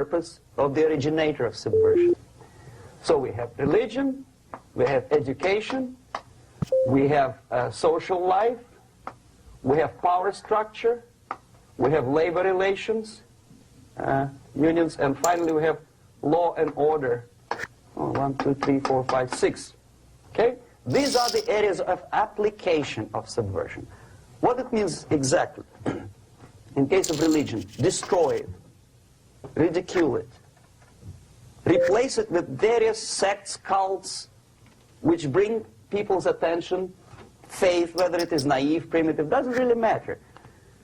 purpose of the originator of subversion. So we have religion, we have education, we have social life, we have power structure, we have labor relations, unions, and finally we have law and order. 1, 2, 3, 4, 5, 6. Okay? These are the areas of application of subversion. What it means exactly? In case of religion, destroy it, ridicule it, replace it with various sects, cults, which bring people's attention, faith, whether it is naive, primitive, doesn't really matter.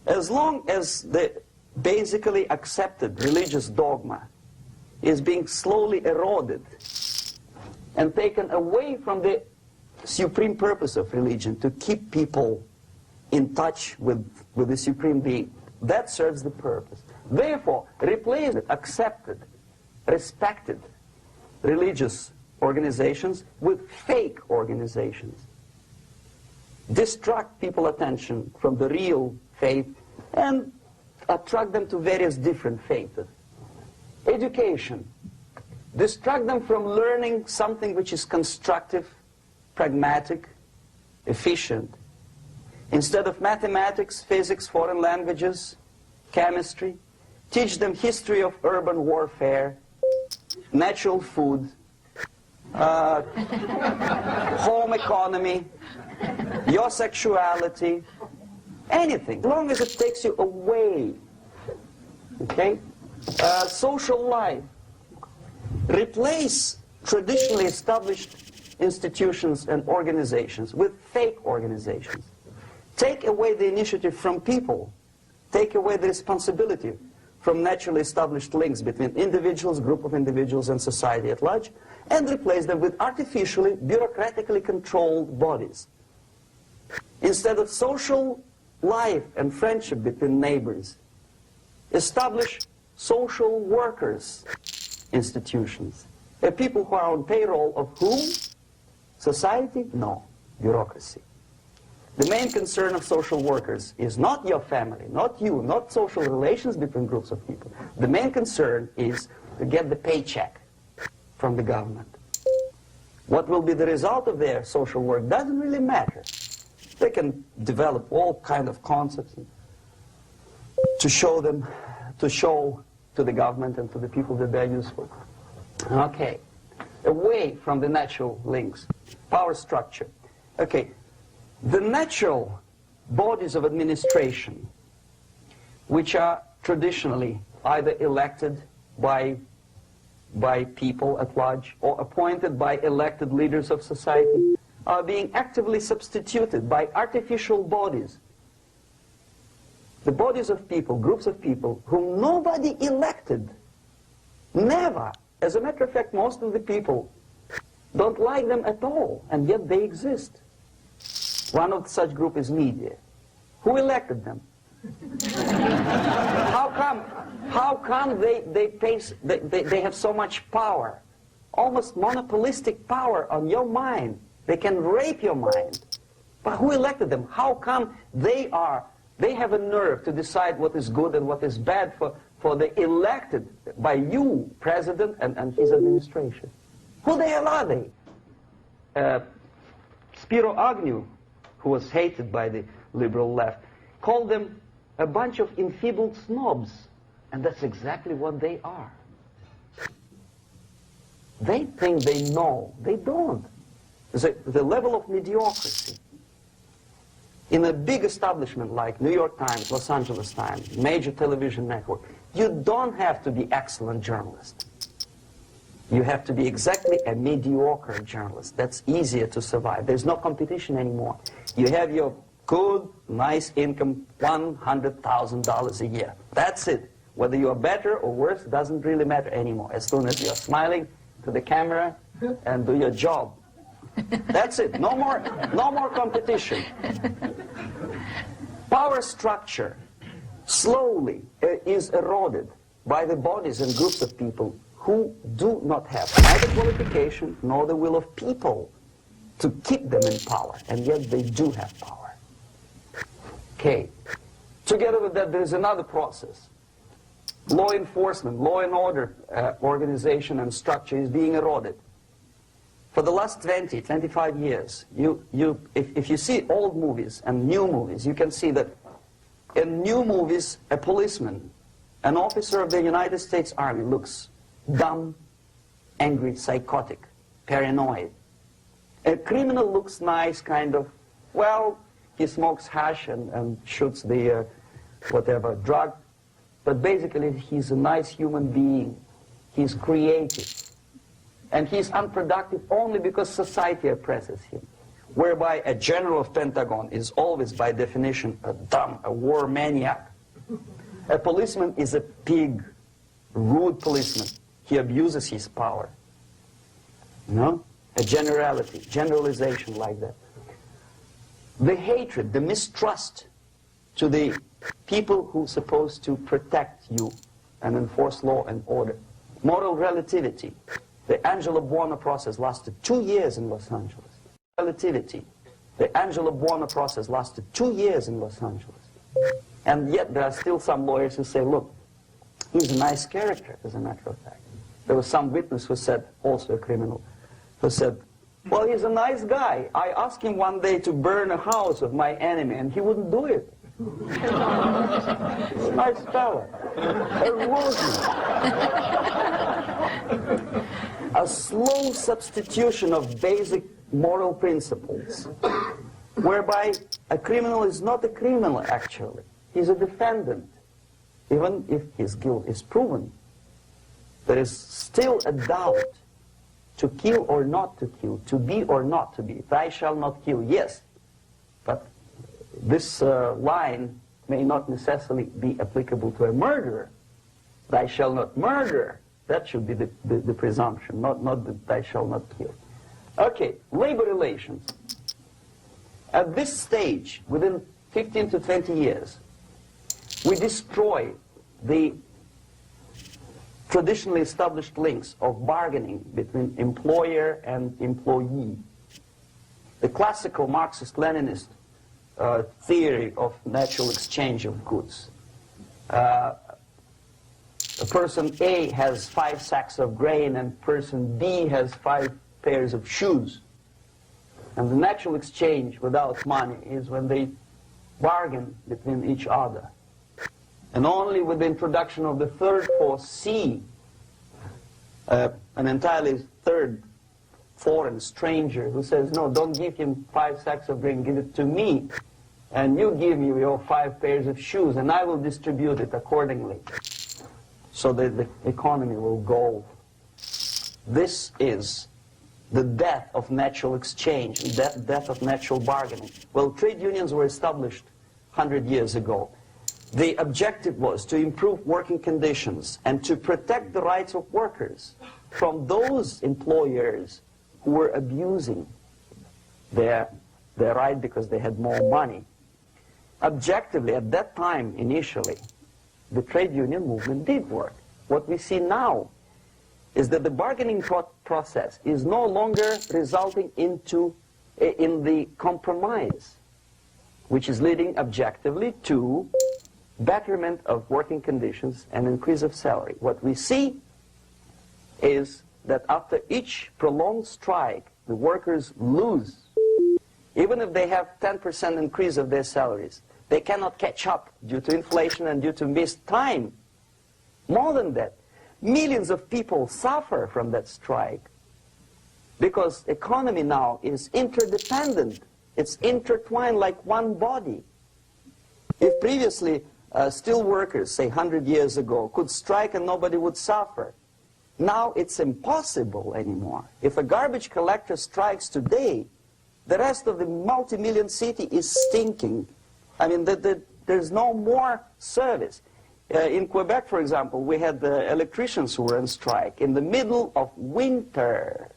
As long as the basically accepted religious dogma is being slowly eroded and taken away from the supreme purpose of religion, to keep people in touch with the supreme being, that serves the purpose. Therefore, replace it, accepted, respected religious organizations with fake organizations. Distract people's attention from the real faith and attract them to various different faiths. Education. Distract them from learning something which is constructive, pragmatic, efficient. Instead of mathematics, physics, foreign languages, chemistry, teach them history of urban warfare, natural food, home economy, your sexuality, anything, as long as it takes you away. Okay? Social life. Replace traditionally established institutions and organizations with fake organizations. Take away the initiative from people. Take away the responsibility from naturally established links between individuals, group of individuals, and society at large, and replace them with artificially, bureaucratically controlled bodies. Instead of social life and friendship between neighbors, establish social workers institutions. People who are on payroll of whom? Society? No. Bureaucracy. The main concern of social workers is not your family, not you, not social relations between groups of people. The main concern is to get the paycheck from the government. What will be the result of their social work doesn't really matter. They can develop all kind of concepts to show to the government and to the people that they're useful. Okay. Away from the natural links. Power structure. Okay. The natural bodies of administration, which are traditionally either elected by people at large or appointed by elected leaders of society, are being actively substituted by artificial bodies. The bodies of people, groups of people, whom nobody elected. Never. As a matter of fact, most of the people don't like them at all, and yet they exist. One of such group is media. Who elected them? How come they have so much power? Almost monopolistic power on your mind. They can rape your mind. But who elected them? How come they have a nerve to decide what is good and what is bad for the elected by you, president, and his administration? Who the hell are they? Spiro Agnew, who was hated by the liberal left, called them a bunch of enfeebled snobs. And that's exactly what they are. They think they know. They don't. The level of mediocrity. In a big establishment like New York Times, Los Angeles Times, major television network, you don't have to be excellent journalist. You have to be exactly a mediocre journalist. That's easier to survive. There's no competition anymore. You have your good, nice income, $100,000 a year. That's it. Whether you're better or worse doesn't really matter anymore. As soon as you're smiling to the camera and do your job. That's it. No more competition. Power structure slowly is eroded by the bodies and groups of people who do not have neither qualification nor the will of people to keep them in power, and yet they do have power. Okay. Together with that, there is another process. Law enforcement, law and order organization and structure is being eroded. For the last 20, 25 years, if you see old movies and new movies, you can see that in new movies, a policeman, an officer of the United States Army looks dumb, angry, psychotic, paranoid. A criminal looks nice, kind of, well, he smokes hash and shoots the whatever drug, but basically he's a nice human being. He's creative. And he's unproductive only because society oppresses him. Whereby a general of Pentagon is always, by definition, a war maniac. A policeman is a pig, rude policeman. He abuses his power. You know? A generalization like that. The hatred, the mistrust to the people who are supposed to protect you and enforce law and order. Moral relativity. The Angelo Buono process lasted 2 years in Los Angeles. Relativity. The Angelo Buono process lasted 2 years in Los Angeles. And yet there are still some lawyers who say, look, he's a nice character, as a matter of fact. There was some witness who said, also a criminal, who said, well, he's a nice guy. I asked him one day to burn a house of my enemy, and he wouldn't do it. He's a nice fella. A slow substitution of basic moral principles, whereby a criminal is not a criminal, actually. He's a defendant. Even if his guilt is proven, there is still a doubt to kill or not to kill, to be or not to be. Thou shalt not kill, yes, but this line may not necessarily be applicable to a murderer. Thou shalt not murder. That should be the presumption, not that thou shalt not kill. Okay, labor relations. At this stage, within 15 to 20 years, we destroy the traditionally established links of bargaining between employer and employee. The classical Marxist-Leninist theory of natural exchange of goods. Person A has 5 sacks of grain and person B has 5 pairs of shoes. And the natural exchange without money is when they bargain between each other. And only with the introduction of the third force, C, an entirely third foreign stranger who says, no, don't give him 5 sacks of grain, give it to me, and you give me your 5 pairs of shoes, and I will distribute it accordingly, so that the economy will go. This is the death of natural exchange, death of natural bargaining. Well, trade unions were established 100 years ago. The objective was to improve working conditions and to protect the rights of workers from those employers who were abusing their right because they had more money. Objectively, at that time, initially, the trade union movement did work. What we see now is that the bargaining process is no longer resulting in the compromise, which is leading objectively to betterment of working conditions and increase of salary. What we see is that after each prolonged strike, the workers lose. Even if they have 10% increase of their salaries, they cannot catch up due to inflation and due to missed time. More than that, millions of people suffer from that strike because economy now is interdependent. It's intertwined like one body. If previously steel workers, say 100 years ago, could strike and nobody would suffer, now it's impossible anymore. If a garbage collector strikes today, the rest of the multi-million city is stinking. I mean, there's no more service. In Quebec, for example, we had the electricians who were on strike in the middle of winter.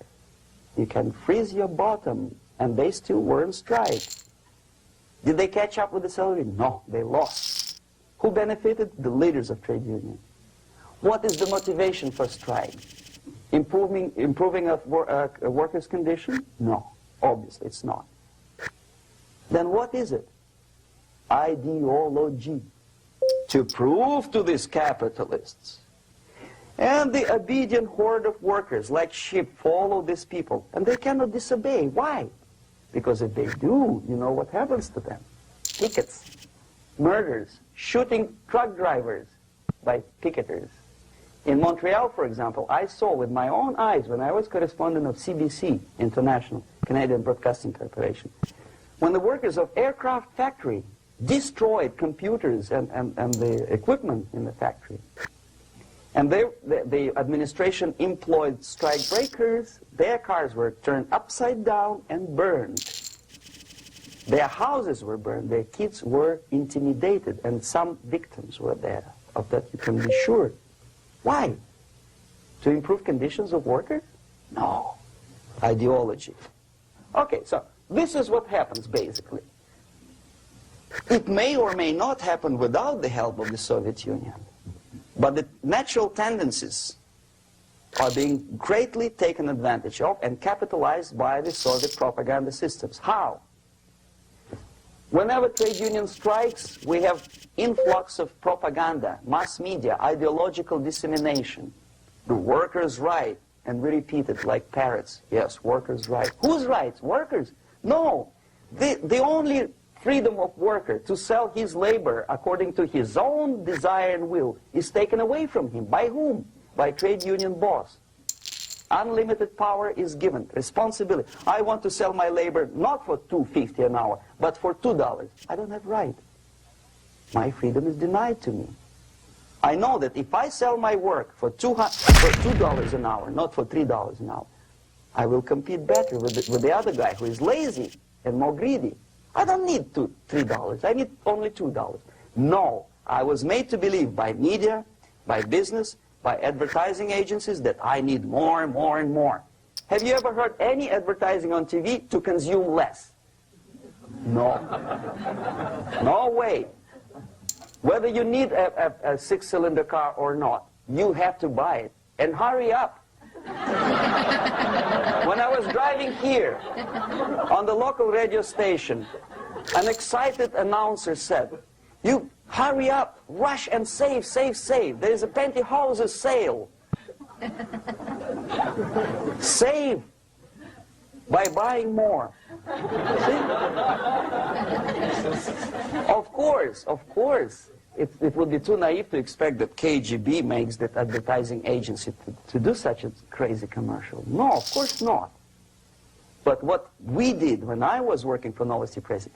You can freeze your bottom, and they still were on strike. Did they catch up with the salary? No, they lost. Who benefited? The leaders of trade unions. What is the motivation for strike? Improving of a workers' condition? No, obviously it's not. Then what is it? Ideology. to prove to these capitalists. And the obedient horde of workers, like sheep, follow these people. And they cannot disobey. Why? Because if they do, you know what happens to them. Pickets, murders, shooting truck drivers by picketers. In Montreal, for example, I saw with my own eyes when I was correspondent of CBC International, Canadian Broadcasting Corporation, when the workers of aircraft factory destroyed computers and the equipment in the factory. And the administration employed strike breakers. Their cars were turned upside down and burned. Their houses were burned. Their kids were intimidated. And some victims were there. Of that you can be sure. Why? To improve conditions of workers? No. Ideology. Okay, so this is what happens basically. It may or may not happen without the help of the Soviet Union. But the natural tendencies are being greatly taken advantage of and capitalized by the Soviet propaganda systems. How? Whenever trade union strikes, we have influx of propaganda, mass media, ideological dissemination. The workers' right, and we repeat it like parrots. Yes, workers' right. Whose rights? Workers? No. The only freedom of worker to sell his labor according to his own desire and will is taken away from him. By whom? By trade union boss. Unlimited power is given. Responsibility. I want to sell my labor not for $2.50 an hour, but for $2. I don't have right. My freedom is denied to me. I know that if I sell my work for $2 an hour, not for $3 an hour, I will compete better with the other guy who is lazy and more greedy. I don't need $3. I need only $2. No, I was made to believe by media, by business, by advertising agencies that I need more and more and more. Have you ever heard any advertising on TV to consume less? No. No way. Whether you need a six-cylinder car or not, you have to buy it. And hurry up. When I was driving here on the local radio station, an excited announcer said, "You hurry up, rush and save, save, save. There is a pantyhose sale." Save by buying more. See? Of course. It would be too naive to expect that KGB makes that advertising agency to do such a crazy commercial. No, of course not. But what we did when I was working for Novosti Press,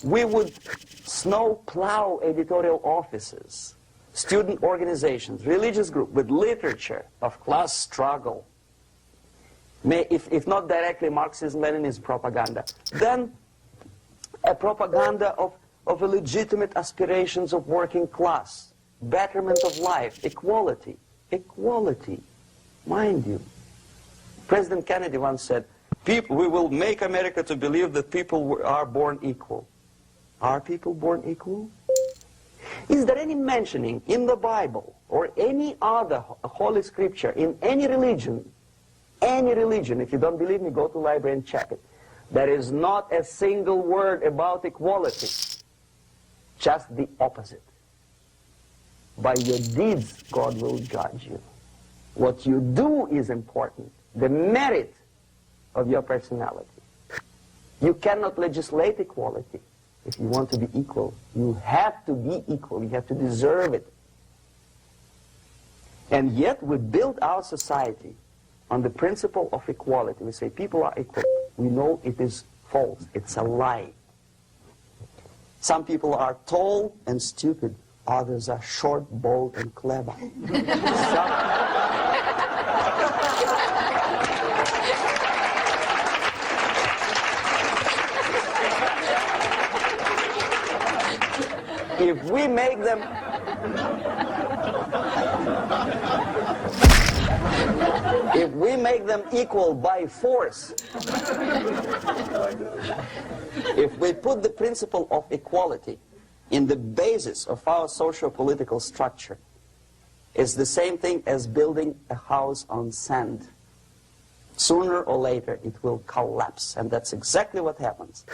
we would snow plow editorial offices, student organizations, religious groups with literature of class struggle. If not directly Marxism-Leninism propaganda, then a propaganda of a legitimate aspirations of working class, betterment of life, equality. Equality, mind you. President Kennedy once said, we will make America to believe that people are born equal. Are people born equal? Is there any mentioning in the Bible or any other holy scripture in any religion, if you don't believe me, go to the library and check it. There is not a single word about equality. Just the opposite. By your deeds, God will judge you. What you do is important. The merit of your personality. You cannot legislate equality. If you want to be equal, you have to be equal. You have to deserve it. And yet we build our society on the principle of equality. We say people are equal. We know it is false. It's a lie. Some people are tall and stupid. Others are short, bold, and clever. If we make them equal by force, if we put the principle of equality in the basis of our socio-political structure, it's the same thing as building a house on sand. Sooner or later it will collapse, and that's exactly what happens.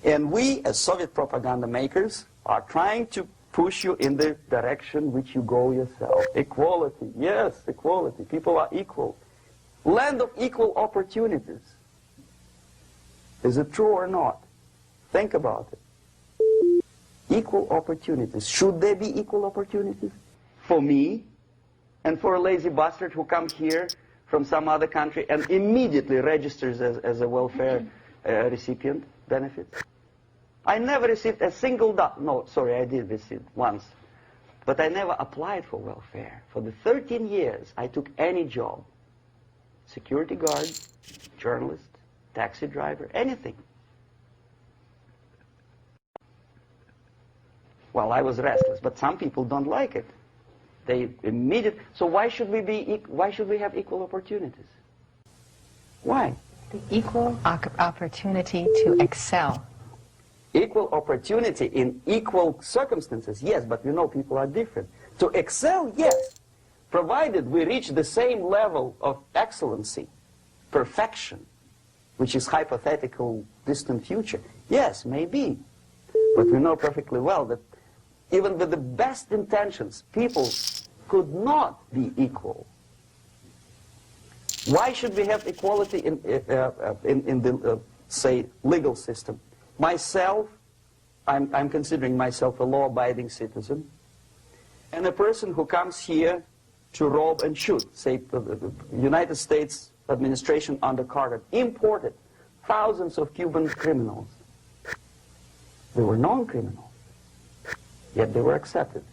And we, as Soviet propaganda makers, are trying to push you in the direction which you go yourself. Equality, yes, equality. People are equal. Land of equal opportunities. Is it true or not? Think about it. Equal opportunities. Should there be equal opportunities? For me, and for a lazy bastard who comes here from some other country and immediately registers as a welfare recipient benefits. I never received a single no, sorry, I did receive once. But I never applied for welfare. For the 13 years, I took any job. Security guard, journalist, taxi driver, anything. Well, I was restless, but some people don't like it. They immediately. So why should we have equal opportunities? Why? The equal opportunity to excel. Equal opportunity in equal circumstances, yes, but you know people are different. To excel, yes, provided we reach the same level of excellency, perfection, which is hypothetical, distant future. Yes, maybe. But we know perfectly well that even with the best intentions, people could not be equal. Why should we have equality in the, say, legal system? Myself, I'm considering myself a law-abiding citizen, and a person who comes here to rob and shoot, say, the United States administration under Carter, imported thousands of Cuban criminals. They were non-criminals, yet they were accepted.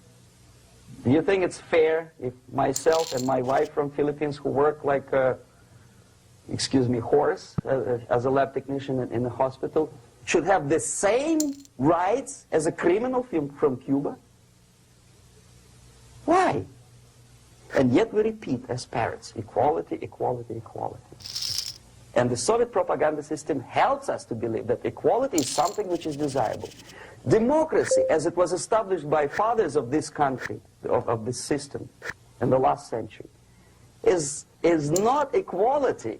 Do you think it's fair if myself and my wife from Philippines, who work like a, excuse me, horse as a lab technician in the hospital, should have the same rights as a criminal from Cuba? Why? And yet we repeat as parrots, equality, equality, equality. And the Soviet propaganda system helps us to believe that equality is something which is desirable. Democracy, as it was established by fathers of this country, of this system in the last century, is not equality.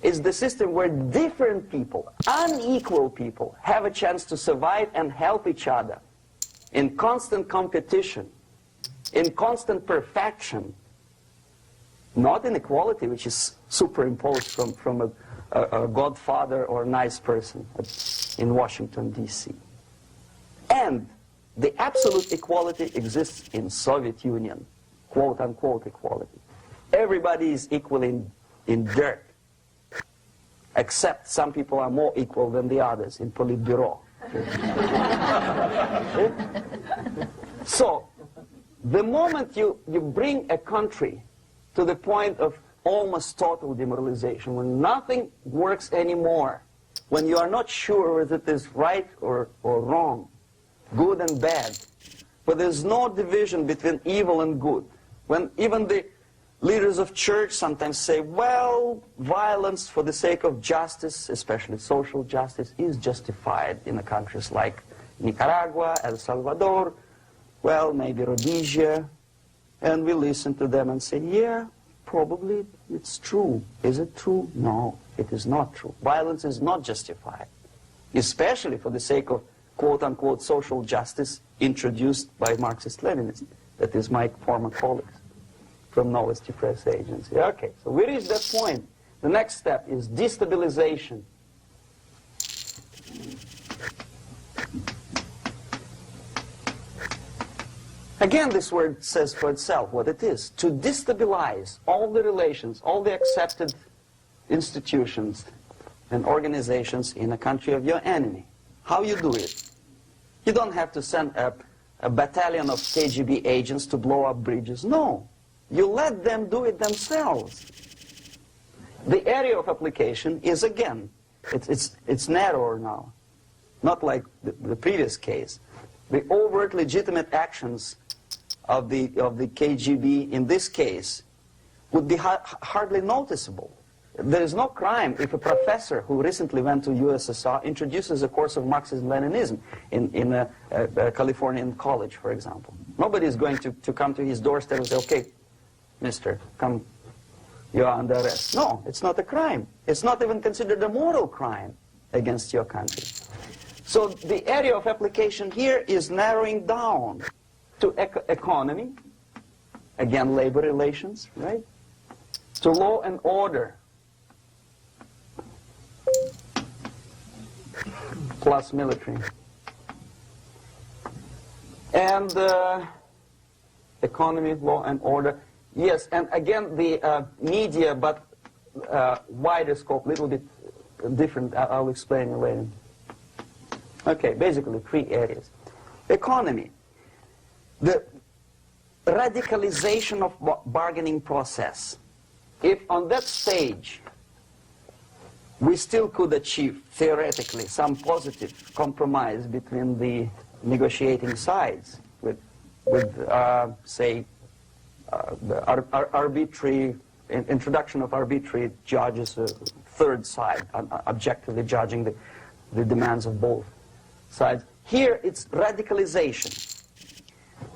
It's the system where different people, unequal people, have a chance to survive and help each other in constant competition, in constant perfection, not in equality, which is superimposed from a godfather or a nice person in Washington, D.C. And the absolute equality exists in Soviet Union, quote-unquote equality. Everybody is equal in dirt, except some people are more equal than the others in Politburo. So, the moment you bring a country to the point of almost total demoralization, when nothing works anymore, when you are not sure whether it is right or wrong, good and bad, but there's no division between evil and good, when even the leaders of church sometimes say, well, violence for the sake of justice, especially social justice, is justified in the countries like Nicaragua, El Salvador, well, maybe Rhodesia, and we listen to them and say, yeah, probably it's true. Is it true? No, it is not true. Violence is not justified, especially for the sake of quote-unquote social justice introduced by Marxist-Leninists, that is my former colleagues from Novosti Press Agency. Okay, so we reached that point. The next step is destabilization. Again, this word says for itself what it is. To destabilize all the relations, all the accepted institutions and organizations in a country of your enemy. How you do it? You don't have to send a battalion of KGB agents to blow up bridges. No. You let them do it themselves. The area of application is, again, it's narrower now. Not like the previous case. The overt legitimate actions of the KGB in this case would be hardly noticeable. There is no crime if a professor who recently went to USSR introduces a course of Marxism-Leninism in a Californian college, for example. Nobody is going to come to his doorstep and say, okay, mister, come, you are under arrest. No, it's not a crime. It's not even considered a moral crime against your country. So the area of application here is narrowing down to economy, again labor relations, right? To law and order, plus military. And economy, law and order. Yes, and again the media, but wider scope, little bit different. I'll explain it later. Okay, basically 3 areas. Economy. The radicalization of bargaining process. If on that stage we still could achieve, theoretically, some positive compromise between the negotiating sides with say, the arbitrary, introduction of arbitrary judges, third side, objectively judging the demands of both sides. Here it's radicalization.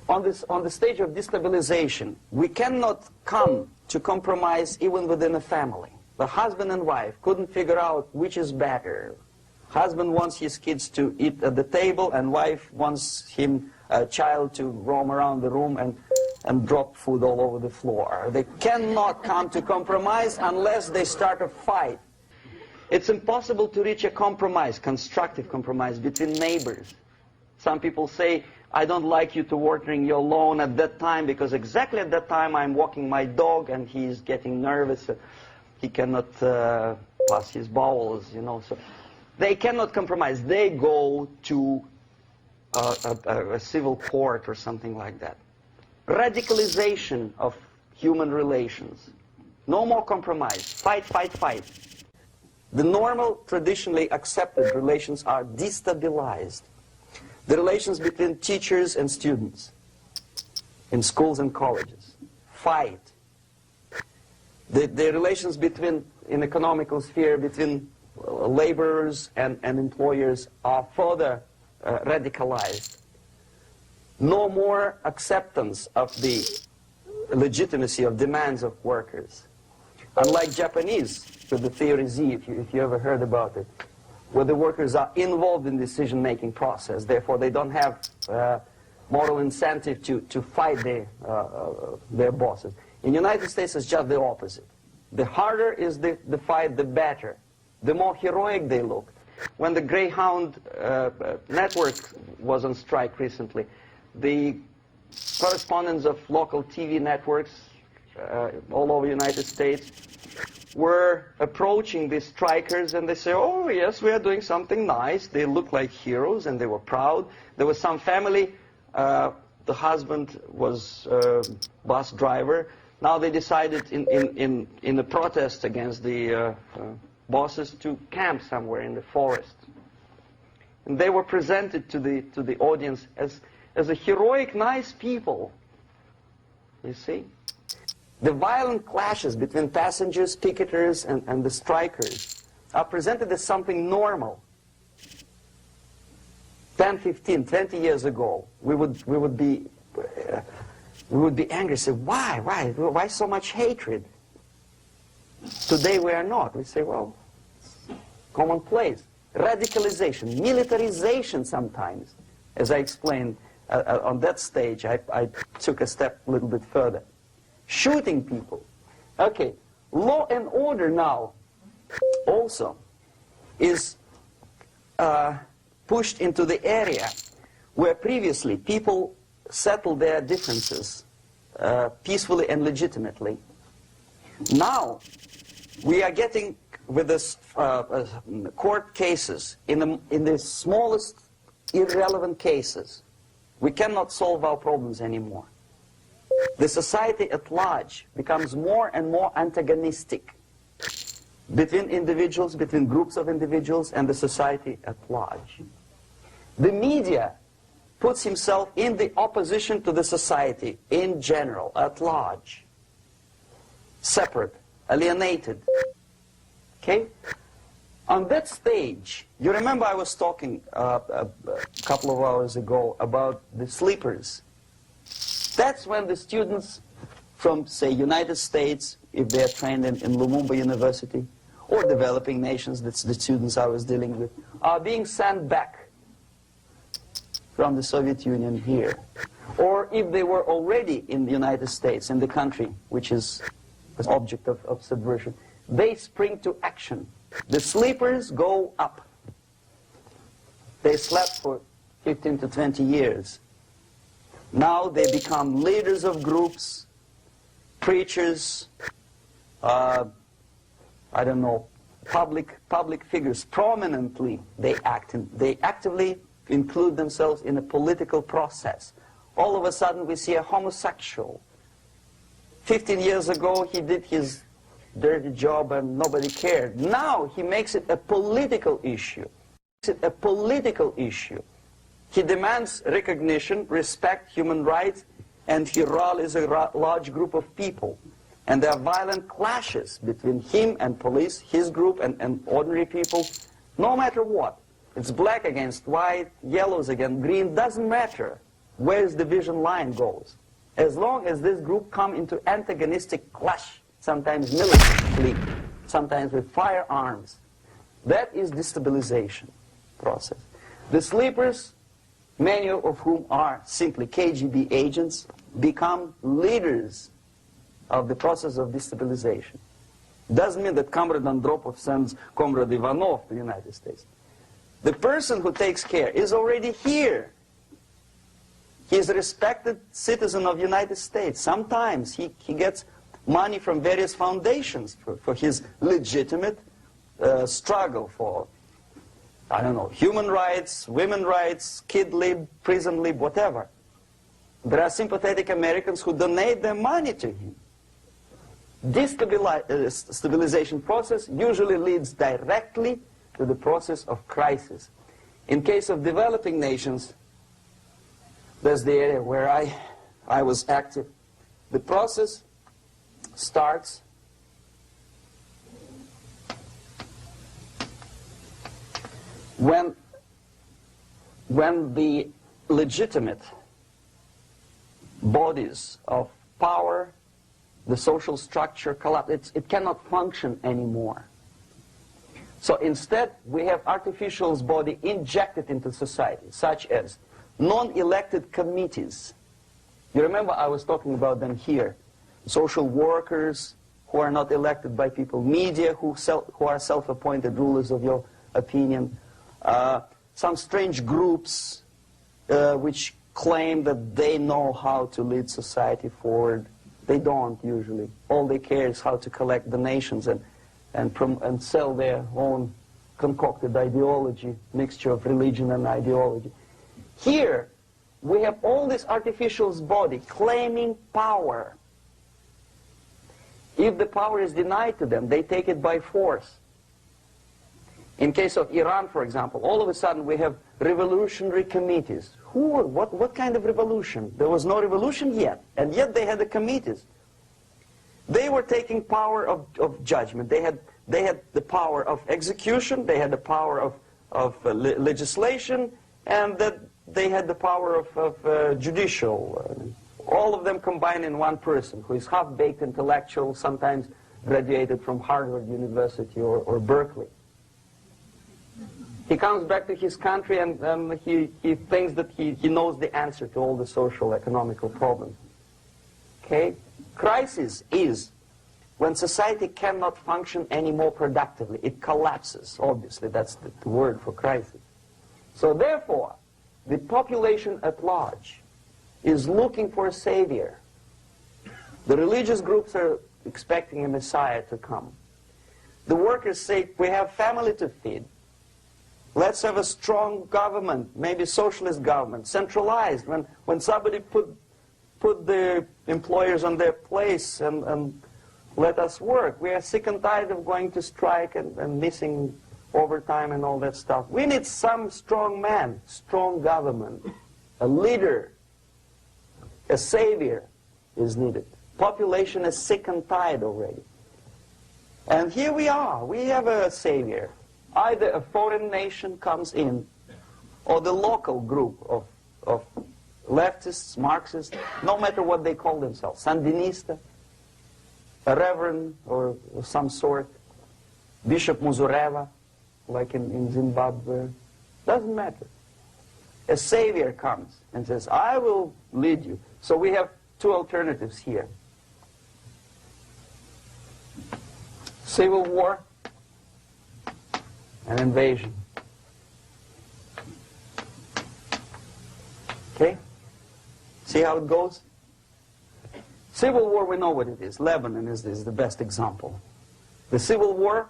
On the stage of destabilization, we cannot come to compromise even within a family. The husband and wife couldn't figure out which is better. Husband wants his kids to eat at the table, and wife wants a child to roam around the room and drop food all over the floor. They cannot come to compromise unless they start a fight. It's impossible to reach a compromise, constructive compromise, between neighbors. Some people say, I don't like you to watering your lawn at that time because exactly at that time I'm walking my dog and he's getting nervous. He cannot pass his bowels, you know. So they cannot compromise. They go to a civil court or something like that. Radicalization of human relations. No more compromise. Fight, fight, fight. The normal, traditionally accepted relations are destabilized. The relations between teachers and students in schools and colleges. Fight. The relations between, in economical sphere, between laborers and employers are further radicalized. No more acceptance of the legitimacy of demands of workers. Unlike Japanese, with the theory Z, if you ever heard about it, where the workers are involved in the decision-making process, therefore they don't have moral incentive to fight their bosses. In the United States, it's just the opposite. The harder is the fight, the better. The more heroic they look. When the Greyhound network was on strike recently, the correspondents of local TV networks all over the United States were approaching these strikers, and they say, oh yes, we are doing something nice. They look like heroes, and they were proud. There was some family, the husband was bus driver. Now they decided in a protest against the bosses to camp somewhere in the forest. And they were presented to the audience as a heroic, nice people. You see? The violent clashes between passengers, picketers, and the strikers are presented as something normal. 10, 15, 20 years ago, we would be angry, say, why so much hatred? Today we are not. We say, well, commonplace. Radicalization, militarization sometimes. As I explained on that stage, I took a step a little bit further. Shooting people. Okay, law and order now also is pushed into the area where previously people settled their differences peacefully and legitimately. Now we are getting with this court cases in the smallest irrelevant cases. We cannot solve our problems anymore. The society at large becomes more and more antagonistic between individuals, between groups of individuals, and the society at large. The media puts himself in the opposition to the society in general, at large. Separate, alienated. Okay? On that stage, you remember I was talking a couple of hours ago about the sleepers. That's when the students from, say, United States, if they are trained in Lumumba University, or developing nations, that's the students I was dealing with, are being sent back from the Soviet Union here. Or if they were already in the United States, in the country which is the object of subversion, they spring to action. The sleepers go up. They slept for 15 to 20 years. Now they become leaders of groups, preachers, I don't know, public figures. Prominently they actively include themselves in a political process. All of a sudden we see a homosexual. 15 years ago he did his dirty job and nobody cared. Now he makes it a political issue. He demands recognition, respect, human rights, and he rallies a large group of people. And there are violent clashes between him and police, his group and ordinary people, no matter what. It's black against white, yellows against green, doesn't matter where the division line goes. As long as this group come into antagonistic clash, sometimes militantly, sometimes with firearms, that is destabilization process. The sleepers, many of whom are simply KGB agents, become leaders of the process of destabilization. Doesn't mean that Comrade Andropov sends Comrade Ivanov to the United States. The person who takes care is already here. He is a respected citizen of the United States. Sometimes he gets money from various foundations for his legitimate struggle for, I don't know, human rights, women's rights, kid lib, prison lib, whatever. There are sympathetic Americans who donate their money to him. This stabilization process usually leads directly to the process of crisis. In case of developing nations, that's the area where I was active. The process starts when the legitimate bodies of power, the social structure collapse. It cannot function anymore. So instead, we have artificial body injected into society, such as non-elected committees. You remember I was talking about them here. Social workers who are not elected by people, media who are self-appointed rulers of your opinion, some strange groups which claim that they know how to lead society forward. They don't usually. All they care is how to collect donations and sell their own concocted ideology, mixture of religion and ideology. Here, we have all this artificial body claiming power. If the power is denied to them, they take it by force. In case of Iran, for example, all of a sudden we have revolutionary committees. What kind of revolution? There was no revolution yet, and yet they had the committees. They were taking power of judgment. They had the power of execution, they had the power of legislation, and that they had the power of judicial. All of them combined in one person, who is half-baked intellectual, sometimes graduated from Harvard University or Berkeley. He comes back to his country and he thinks that he knows the answer to all the social, economical problems. Okay? Crisis is when society cannot function any more productively. It collapses, obviously. That's the word for crisis. So therefore, the population at large is looking for a savior. The religious groups are expecting a Messiah to come. The workers say, we have family to feed. Let's have a strong government, maybe socialist government, centralized. When somebody put the employers on their place and let us work. We are sick and tired of going to strike and missing overtime and all that stuff. We need some strong man, strong government, a leader, a savior is needed. Population is sick and tired already. And here we are. We have a savior. Either a foreign nation comes in, or the local group of leftists, Marxists, no matter what they call themselves, Sandinista, a reverend or some sort, Bishop Muzureva, like in Zimbabwe, doesn't matter. a savior comes and says, I will lead you. So we have two alternatives here. Civil war and invasion. Okay? See how it goes? Civil war, we know what it is. Lebanon is the best example. The civil war,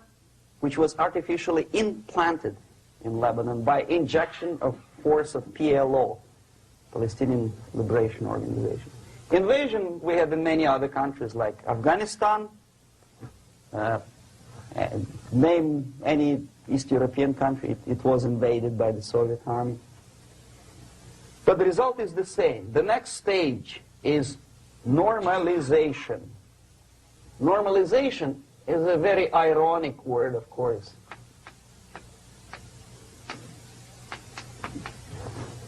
which was artificially implanted in Lebanon by injection of force of PLO, Palestinian Liberation Organization. Invasion we have in many other countries like Afghanistan, name any East European country, it was invaded by the Soviet army. But the result is the same. The next stage is normalization. Normalization is a very ironic word, of course.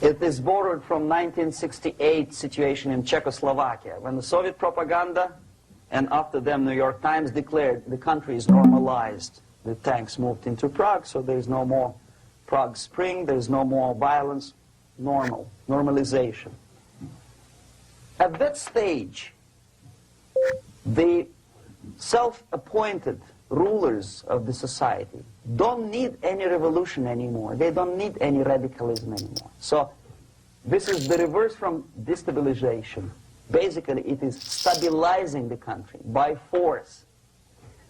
It is borrowed from 1968 situation in Czechoslovakia, when the Soviet propaganda, and after them New York Times, declared the country is normalized. The tanks moved into Prague, so there is no more Prague Spring, there is no more violence. Normalization. At that stage, the self-appointed rulers of the society don't need any revolution anymore. They don't need any radicalism anymore. So this is the reverse from destabilization. Basically, it is stabilizing the country by force.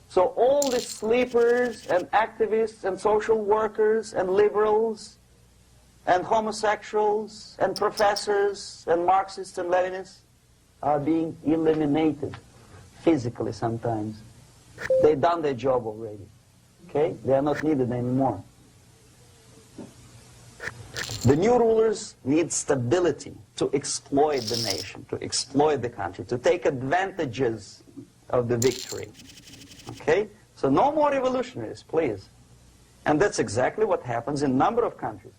So all the sleepers and activists and social workers and liberals and homosexuals and professors and Marxists and Leninists are being eliminated physically sometimes. They've done their job already. Okay? They are not needed anymore. The new rulers need stability to exploit the nation, to exploit the country, to take advantages of the victory. Okay? So no more revolutionaries, please. And that's exactly what happens in a number of countries.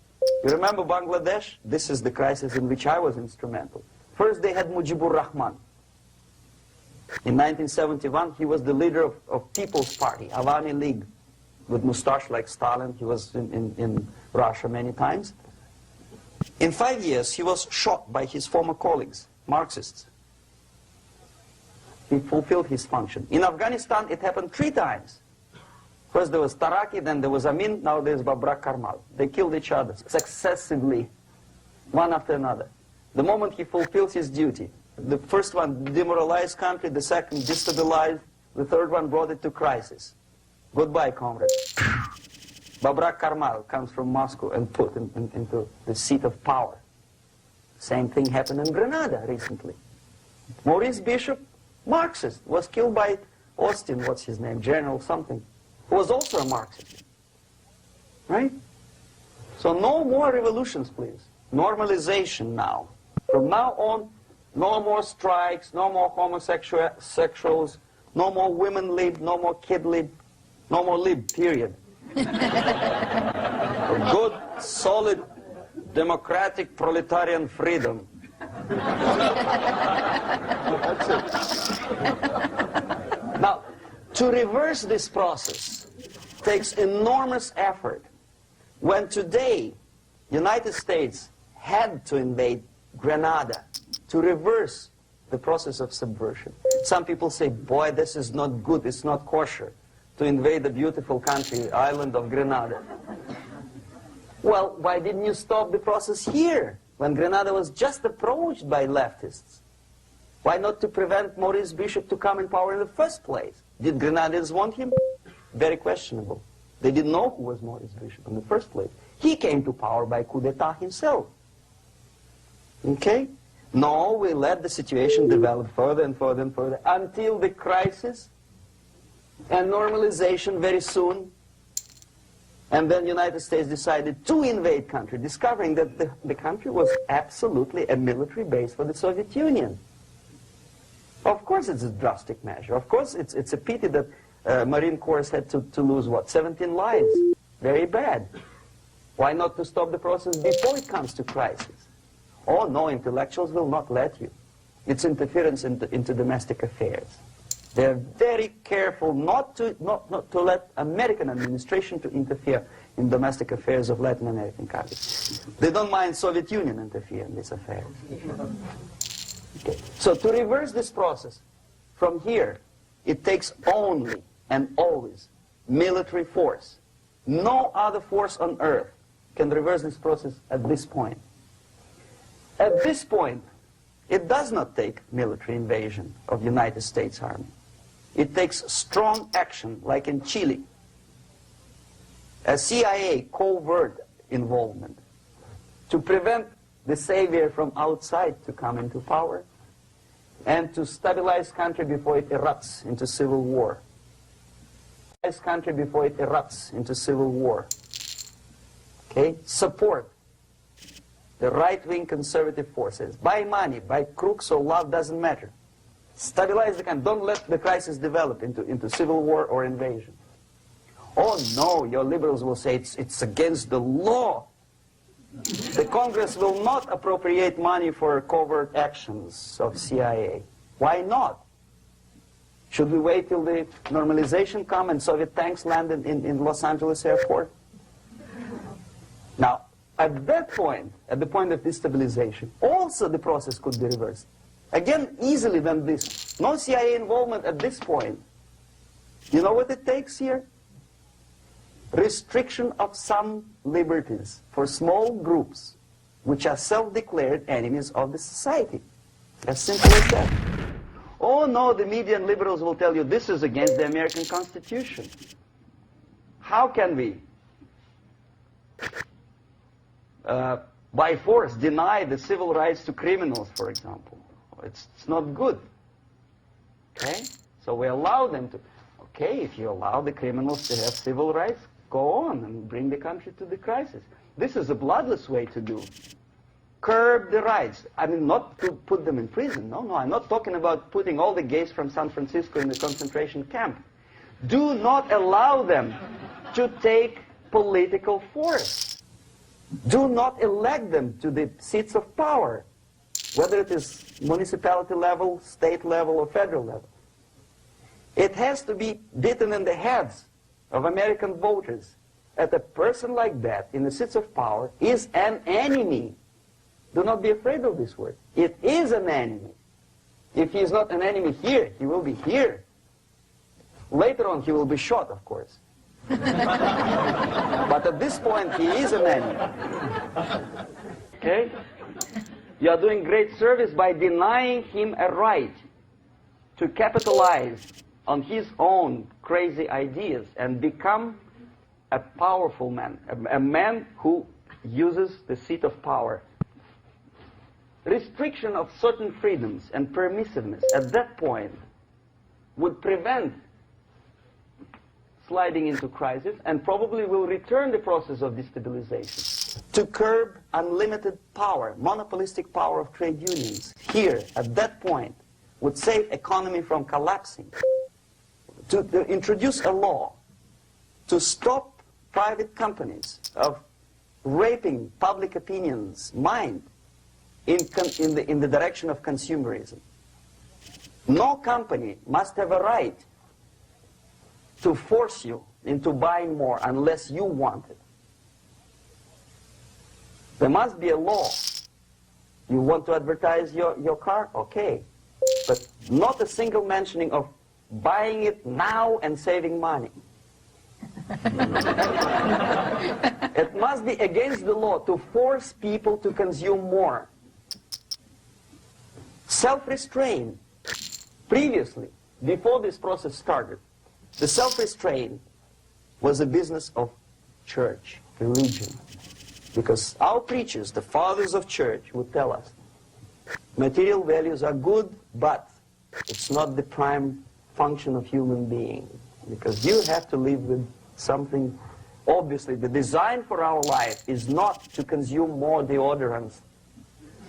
You remember Bangladesh? This is the crisis in which I was instrumental. First they had Mujibur Rahman. In 1971, he was the leader of People's Party, Awami League, with mustache like Stalin. He was in Russia many times. In 5 years, he was shot by his former colleagues, Marxists. He fulfilled his function. In Afghanistan, it happened 3 times. First there was Taraki, then there was Amin, now there's Babrak Karmal. They killed each other successively, one after another. The moment he fulfills his duty, the first one demoralized country, the second destabilized, the third one brought it to crisis. Goodbye, comrade. Babrak Karmal comes from Moscow and put into the seat of power. Same thing happened in Grenada recently. Maurice Bishop, Marxist, was killed by Austin, what's his name, General something, who was also a Marxist. Right? So no more revolutions, please. Normalization now. From now on, no more strikes, no more homosexuals, no more women lib, no more kid lib, no more lib, period. A good, solid, democratic, proletarian freedom. That's it. Now, to reverse this process takes enormous effort. When today, United States had to invade Grenada to reverse the process of subversion. Some people say, boy, this is not good, it's not kosher to invade the beautiful country, island of Grenada. Well, why didn't you stop the process here, when Grenada was just approached by leftists? Why not to prevent Maurice Bishop to come in power in the first place? Did Grenadians want him? Very questionable. They didn't know who was Maurice Bishop in the first place. He came to power by coup d'etat himself. Okay? No, we let the situation develop further and further and further until the crisis and normalization very soon. And then the United States decided to invade country, discovering that the country was absolutely a military base for the Soviet Union. Of course it's a drastic measure. Of course it's a pity that Marine Corps had to lose, what, 17 lives. Very bad. Why not to stop the process before it comes to crisis? Oh no, intellectuals will not let you. It's interference into domestic affairs. They're very careful not to let American administration to interfere in domestic affairs of Latin American countries. They don't mind Soviet Union interfere in this affair. Okay. So to reverse this process, from here, it takes only and always military force. No other force on earth can reverse this process at this point. At this point, it does not take military invasion of the United States Army. It takes strong action, like in Chile, a CIA covert involvement to prevent the savior from outside to come into power and to stabilize country before it erupts into civil war. Country before it erupts into civil war. Okay? Support the right-wing conservative forces. By money, by crooks or love, doesn't matter. Stabilize the country. Don't let the crisis develop into civil war or invasion. Oh no, your liberals will say it's against the law. The Congress will not appropriate money for covert actions of CIA. Why not? Should we wait till the normalization come and Soviet tanks land in Los Angeles airport? Now, at that point, at the point of destabilization, also the process could be reversed. Again, easily than this. No CIA involvement at this point. You know what it takes here? Restriction of some liberties for small groups which are self-declared enemies of the society. As simple as that. Oh no, the media and liberals will tell you this is against the American Constitution. How can we, by force, deny the civil rights to criminals, for example? It's not good. Okay? So we allow them to. Okay, if you allow the criminals to have civil rights, go on and bring the country to the crisis. This is a bloodless way to do. Curb the rights. I mean, not to put them in prison. No, I'm not talking about putting all the gays from San Francisco in the concentration camp. Do not allow them to take political force. Do not elect them to the seats of power, whether it is municipality level, state level, or federal level. It has to be beaten in the heads of American voters that a person like that in the seats of power is an enemy. Do not be afraid of this word. It is an enemy. If he is not an enemy here, he will be here. Later on, he will be shot, of course. But at this point, he is an enemy. Okay? You are doing great service by denying him a right to capitalize on his own crazy ideas and become a powerful man, a man who uses the seat of power. Restriction of certain freedoms and permissiveness at that point would prevent sliding into crisis and probably will return the process of destabilization. To curb unlimited power, monopolistic power of trade unions, here, at that point, would save economy from collapsing. To introduce a law to stop private companies of raping public opinion's mind in the direction of consumerism. No company must have a right to force you into buying more unless you want it. There must be a law. You want to advertise your car? Okay. But not a single mentioning of buying it now and saving money. It must be against the law to force people to consume more. Self-restraint. Previously, before this process started, the self-restraint was a business of church, religion. Because our preachers, the fathers of church, would tell us, material values are good, but it's not the prime function of human being. Because you have to live with something. Obviously, the design for our life is not to consume more deodorants.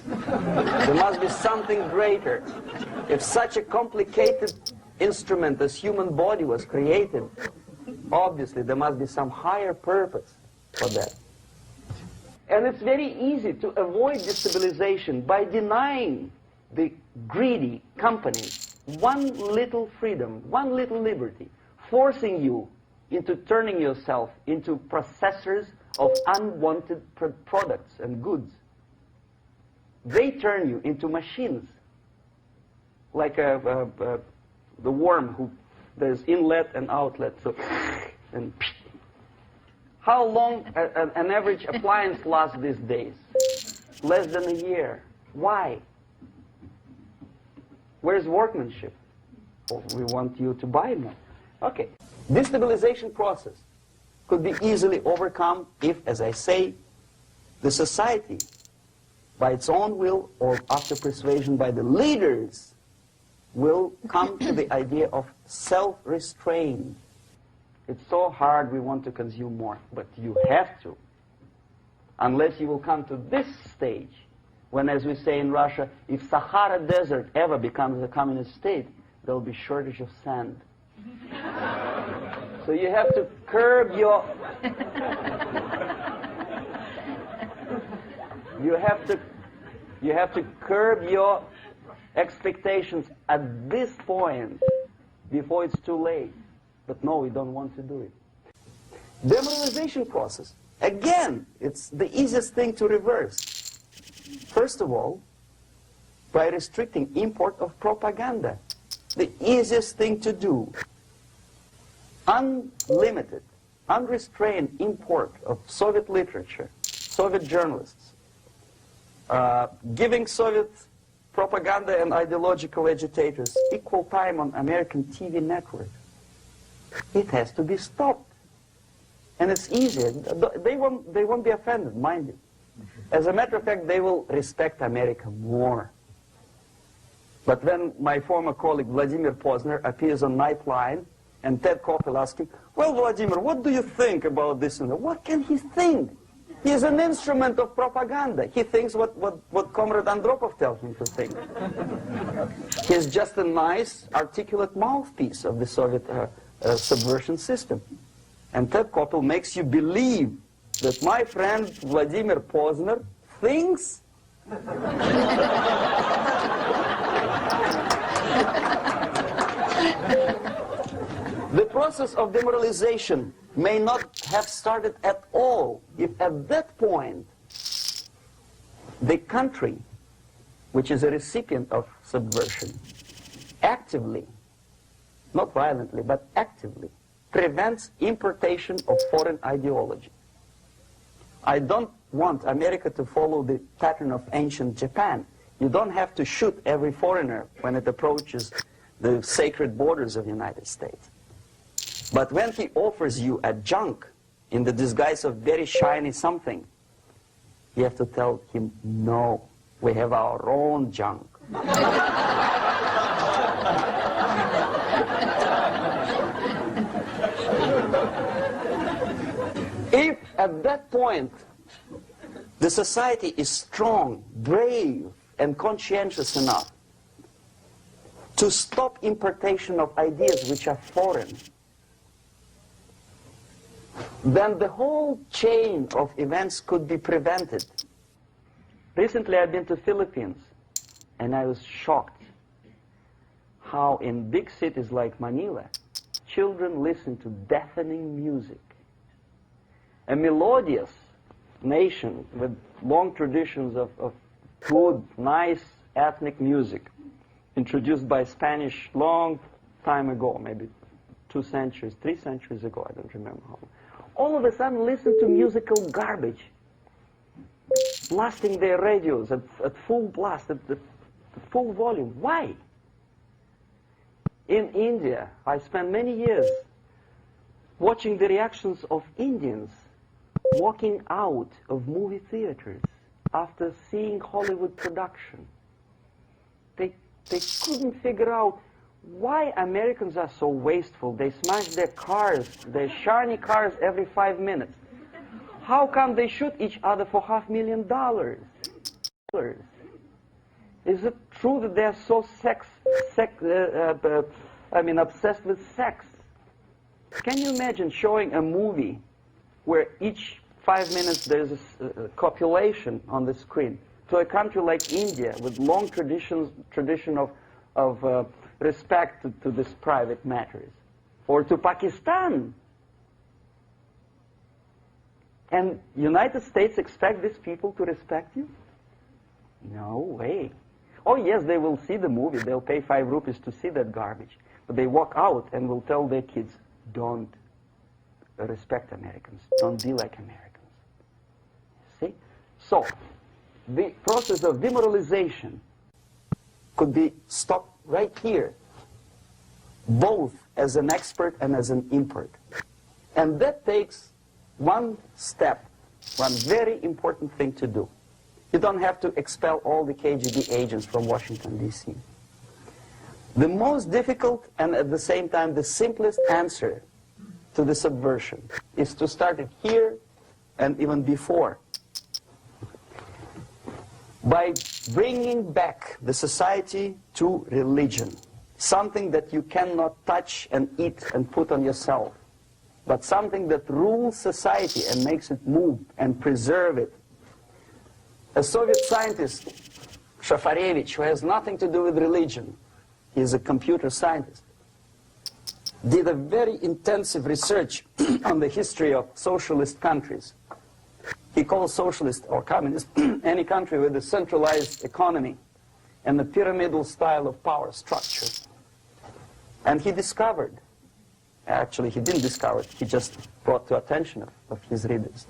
There must be something greater. If such a complicated instrument as human body was created, obviously there must be some higher purpose for that. And it's very easy to avoid destabilization by denying the greedy companies one little freedom, one little liberty, forcing you into turning yourself into processors of unwanted products and goods. They turn you into machines, like the worm who there's inlet and outlet. So, and how long an average appliance lasts these days? Less than a year. Why? Where's workmanship? Oh, we want you to buy more. Okay. Destabilization process could be easily overcome if, as I say, the society, by its own will or after persuasion by the leaders, will come to the idea of self-restraint. It's so hard, we want to consume more, but you have to. Unless you will come to this stage, when, as we say in Russia, if Sahara Desert ever becomes a communist state, there will be shortage of sand. So you have to curb your... you have to curb your expectations at this point before it's too late. But no, we don't want to do it. Demoralization process. Again, it's the easiest thing to reverse. First of all, by restricting import of propaganda. The easiest thing to do. Unlimited, unrestrained import of Soviet literature, Soviet journalists, giving Soviet propaganda and ideological agitators equal time on American TV networks. It has to be stopped. And it's easy. They won't be offended, mind you. As a matter of fact, they will respect America more. But when my former colleague Vladimir Posner appears on Nightline and Ted Koppel asks him, well, Vladimir, what do you think about this? And what can he think? He's an instrument of propaganda. He thinks what Comrade Andropov tells him to think. He's just a nice, articulate mouthpiece of the Soviet subversion system. And Ted Koppel makes you believe that my friend Vladimir Posner thinks the process of demoralization may not have started at all if at that point the country, which is a recipient of subversion, actively, not violently, but actively, prevents importation of foreign ideology. I don't want America to follow the pattern of ancient Japan. You don't have to shoot every foreigner when it approaches the sacred borders of the United States. But when he offers you a junk in the disguise of very shiny something, you have to tell him, no, we have our own junk. If at that point the society is strong, brave, and conscientious enough to stop importation of ideas which are foreign, then the whole chain of events could be prevented. Recently I've been to the Philippines, and I was shocked how in big cities like Manila, children listen to deafening music. A melodious nation with long traditions of good, nice ethnic music, introduced by Spanish long time ago, maybe 2 centuries, 3 centuries ago, I don't remember how long. All of a sudden listen to musical garbage, blasting their radios at full blast, at full volume. Why? In India, I spent many years watching the reactions of Indians walking out of movie theaters after seeing Hollywood production. They couldn't figure out why Americans are so wasteful. They smash their cars, their shiny cars, every 5 minutes. How come they shoot each other for $500,000? Is it true that they're so obsessed with sex? Can you imagine showing a movie where each 5 minutes there's a copulation on the screen to a country like India with long tradition of respect to these private matters, or to Pakistan. And United States expect these people to respect you? No way. Oh yes, they will see the movie, they'll pay 5 rupees to see that garbage. But they walk out and will tell their kids, don't respect Americans, don't be like Americans. See? So, the process of demoralization could be stopped right here, both as an expert and as an import. And that takes one step, one very important thing to do. You don't have to expel all the KGB agents from Washington, D.C. The most difficult and at the same time the simplest answer to the subversion is to start it here and even before, by bringing back the society to religion, something that you cannot touch and eat and put on yourself, but something that rules society and makes it move and preserve it. A Soviet scientist, Shafarevich, who has nothing to do with religion, he is a computer scientist, did a very intensive research on the history of socialist countries. He calls socialist or communist any country with a centralized economy and a pyramidal style of power structure. And he discovered, actually he didn't discover it, he just brought to attention of his readers,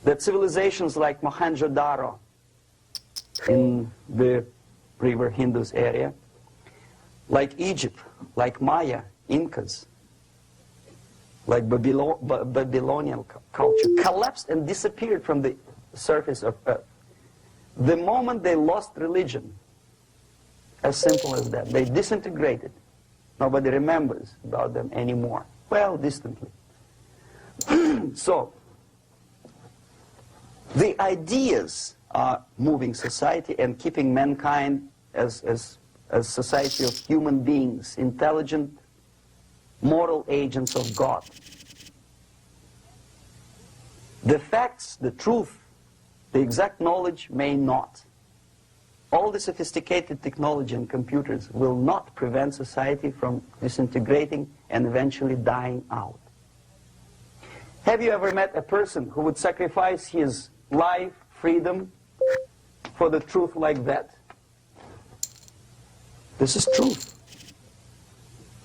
that civilizations like Mohenjo-Daro in the river Indus area, like Egypt, like Maya, Incas, like Babylonian culture, collapsed and disappeared from the surface of Earth. The moment they lost religion, as simple as that, they disintegrated. Nobody remembers about them anymore. Well, distantly. So, the ideas are moving society and keeping mankind as a society of human beings, intelligent, moral agents of God. The facts, the truth, the exact knowledge may not. All the sophisticated technology and computers will not prevent society from disintegrating and eventually dying out. Have you ever met a person who would sacrifice his life, freedom, for the truth like that? This is truth.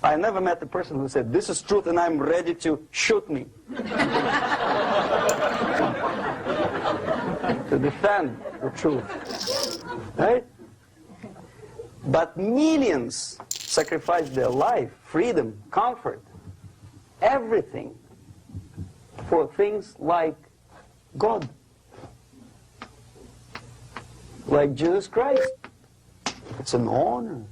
I never met a person who said, this is truth and I'm ready to shoot me. To defend the truth. Right? But millions sacrifice their life, freedom, comfort, everything for things like God. Like Jesus Christ. It's an honor.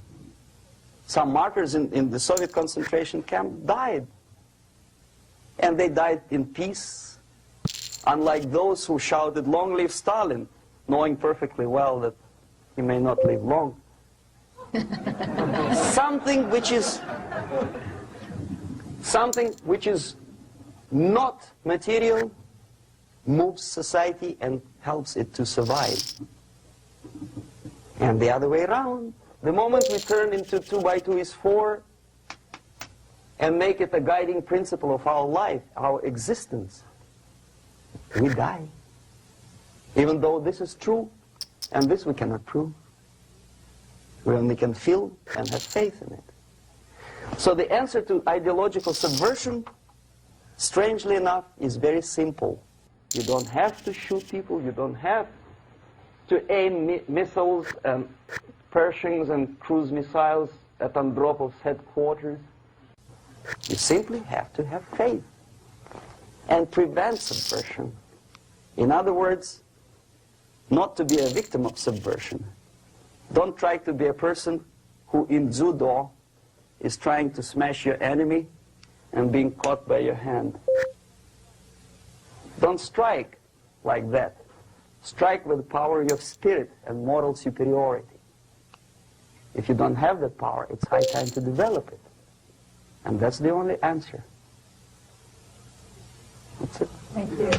Some martyrs in the Soviet concentration camp died. And they died in peace. Unlike those who shouted, "Long live Stalin," knowing perfectly well that he may not live long. Something which is not material moves society and helps it to survive. And the other way around. The moment we turn into 2 by 2 is 4 and make it a guiding principle of our life, our existence, we die. Even though this is true, and this we cannot prove. We only can feel and have faith in it. So the answer to ideological subversion, strangely enough, is very simple. You don't have to shoot people, you don't have to aim missiles and Pershings and cruise missiles at Andropov's headquarters. You simply have to have faith and prevent subversion. In other words, not to be a victim of subversion. Don't try to be a person who in judo is trying to smash your enemy and being caught by your hand. Don't strike like that. Strike with the power of spirit and moral superiority. If you don't have that power, it's high time to develop it. And that's the only answer. That's it. Thank you.